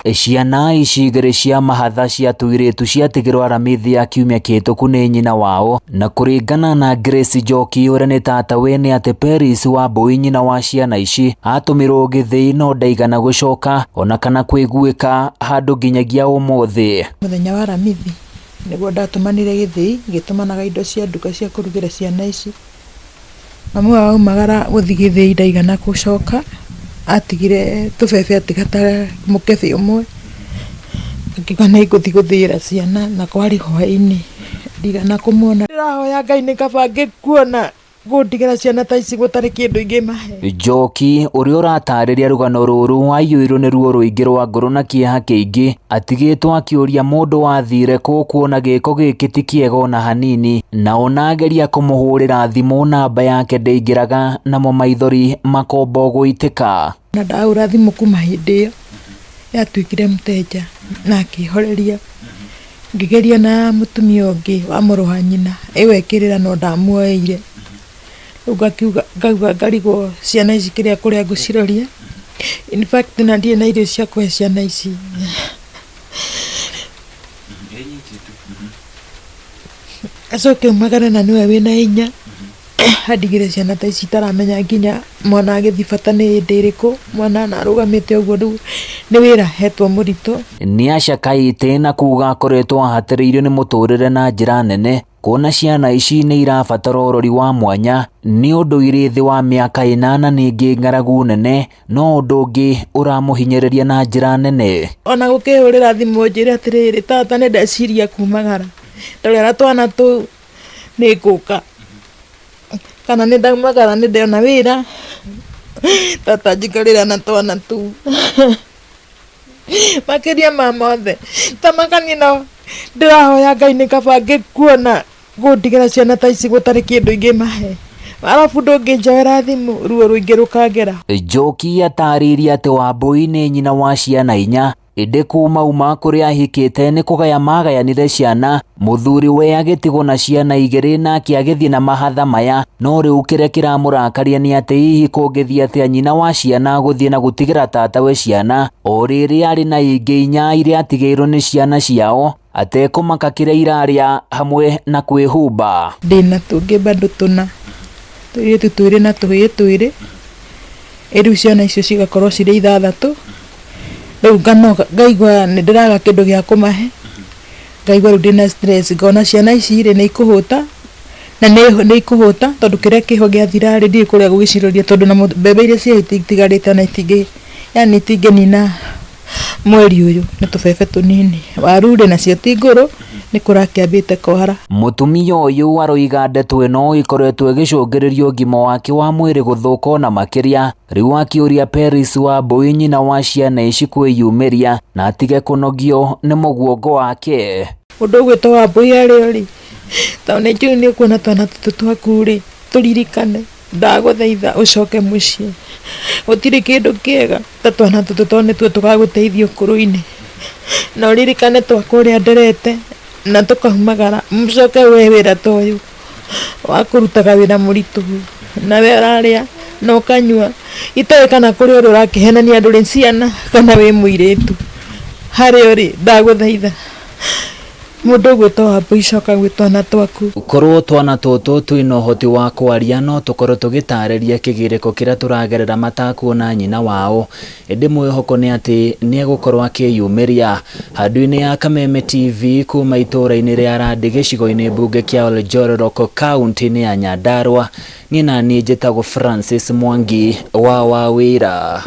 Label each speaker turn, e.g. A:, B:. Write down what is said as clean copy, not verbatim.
A: Ciana ici igĩrĩ cia mahatha cia tuiritu ciatigirwo aramithi ya kiumia kĩhĩtũku nĩ nyina wao, na kũringana na Grace Njoki ũrĩa nĩ tatawe nĩ atĩ Paris Wambui nyina wa ciana ici atũmirwo gĩthĩi no ndaigana gũcoka ona kana kwĩguĩka handũ nginyagia ũmũthĩ.
B: Mũthenya wa aramithi nĩguo ndatũmanire gĩthĩi ngĩtũmanaga indo cia nduka cia kũrugĩra ciana ici. Mamu wao magara gũthiĩ gĩthĩi ndaigana gũcoka, atigire tũbebe atigata mũkebe ũmwe, ngĩuga nĩ ngũthiĩ gũthĩĩra ciana na kwarĩ hwaĩ-inĩ ndigana kũmuona. Ndĩrahoya Ngai nĩ kaba ngĩkuona gũtigĩra ciana ta ici gũtarĩ kĩndũ ingĩmahe.
A: Njoki ũrĩa ũratarĩria rũgano rũrũ waiyũirwo nĩ ruo rũingĩ rwa ngoro na kieha kĩingĩ atigĩtwo akĩũria mũndũ wathire kũ kuona gĩko gĩkĩ ti kĩega ona hanini, na ona ageria kũmũhũrĩra thimũ namba yake ndĩingĩraga namo maithori makomba gũitĩka.
B: Na ndahũra thimũ kuma hĩndĩ ĩyo yatuĩkire mũteja na akĩhoreria. Ngĩgeria na mũtumia ũngĩ wa mũrũ wa nyina ĩwekĩrĩra no ndamuoeire. Ngauga ngarigwo ciana ici kũrĩa ngũciroria. In fact na ndiĩ na irio cia kũhe ciana ici. Acoke umagara na niwe wĩna hinya andigire ciana ta ici itaramenya nginya mwana agĩthiĩ bata nĩ hĩndĩ ĩrĩkũ, mwana narũgamĩte ũguo rĩu nĩ wĩra hetwo mũritũ. Nĩ acakaĩte na kuga akoretwo ahatĩrĩirio nĩ mũtũrĩre na njĩra nene, kuona ciana ici nĩ irabatara ũrori wa mwanya nĩ ũndũ irĩ thĩ wa mĩaka 8 nĩ ĩngĩ ng'aragu nene no ũndũ ũngĩ ũramũhinyĩrĩria na njĩra nene. Ona gũkĩhũrĩra thimũ njĩre atĩrĩrĩ, tata nĩ ndeciria kumagara ndorera twana tũu nĩ ngũka kana nĩ ndaumagara nĩ ndĩona wĩra tata njikarĩra na twana tũu. Makĩria ma mothe ta makanino ndĩrahoya Ngai nĩ kaba ngĩkuona gũtigĩra ciana ta ici gũtarĩ kĩndũ ingĩmahe, arabu ndũngĩnjoera thimũ ruo rũingĩ rũkangera. Njoki atarĩirie atĩ Wambui nĩ nyina wa ciana 4, ĩndĩ kuuma kũrĩa ahikĩte nĩ kũgaya magayanire ciana, mũthuri we agĩtigwo na ciana 2 nake agĩthiĩ na mahatha maya, no rĩu kĩrĩa kĩramũrakaria nĩ atĩ hihi kũngĩthiĩ atĩa nyina wa ciana gũthiĩ na gũtigĩra tatawe ciana o rĩrĩ arĩ na ingĩ 4 iria atigĩirwo nĩ ciana ciao atekũmaka kĩrĩa irarĩa hamwe na kwĩhumba. Ndĩna tũngĩ bado tũna tũirĩtu twĩrĩ na tũhĩĩ twĩrĩ, rĩu ciana icio cigakorwo cirĩ 6. Rĩu ngaigua nĩ ndĩraga kĩndũ gĩa kũmahe, ngaigua rĩu ndĩna stress, ngona ciana ici nĩ ikũhũta na nĩ ikũhũta tondũ kĩrĩa kĩho gĩathira rĩ ndiĩ kũrĩa gũgĩciroria tondũ na mbembe iria ciatigarĩte na itingĩnina mweri ũyũ nĩ tũbebe tũnini, waru rĩ nacio ti ngũrũ nĩ kũrakĩambĩte kwara. Mutumia ũyũ aroiga ndeto ĩno ĩkoretwo ĩgĩcũngĩrĩria ũgima wake wa mwĩrĩ gũthũka na makĩria, rĩu akĩũria Paris Wambui nyina wa ciana ici kwĩyumĩria na atige kũnogio nĩ mũguongo wake. Ũndũ ũgwĩtwo Wambui arĩ rĩ tondũ nĩ njũĩ nĩ ũkuona twana tũtũ twaku rĩ tũririkane, ndagũthaitha ũcoke mũciĩ, gũtirĩ kĩndũ kĩega ta twana tũtũ tondũ nĩtuo tũgagũteithia ũkũrũ-inĩ, na ũririkane twakwa ũrĩa nderete na tũkaumagara, mũcoke we wĩra ta ũyũ wa kũrutaga wĩra mũritũ na we ũrarĩa na ũkanyua, itoĩ kana kũrĩ ũrĩa ũrakĩhenania ndũrĩ ciana kana wĩ mũirĩtu, harĩa ũrĩ ndagũthaitha mũndũ ũgwĩtwo Wambui coka gwĩ twana twaku. Korwo twana tũtũ twĩna ũhoti wa kwaria no tũkorwo tũgĩtarĩria kĩgirĩko kĩrĩa tũragerera matakuona nyina wao, ĩndĩ mwĩhoko nĩ atĩ nĩ egũkorwo akĩyumĩria. Handũ-inĩ ya Kameme TV kuma ituura-ini rĩa Randi gĩcigo-inĩ mbunge kĩa Oljororok kaunti-ini ya Nyandarua, niĩ naniĩ njĩtagwo Francis Mwangi wa wĩra.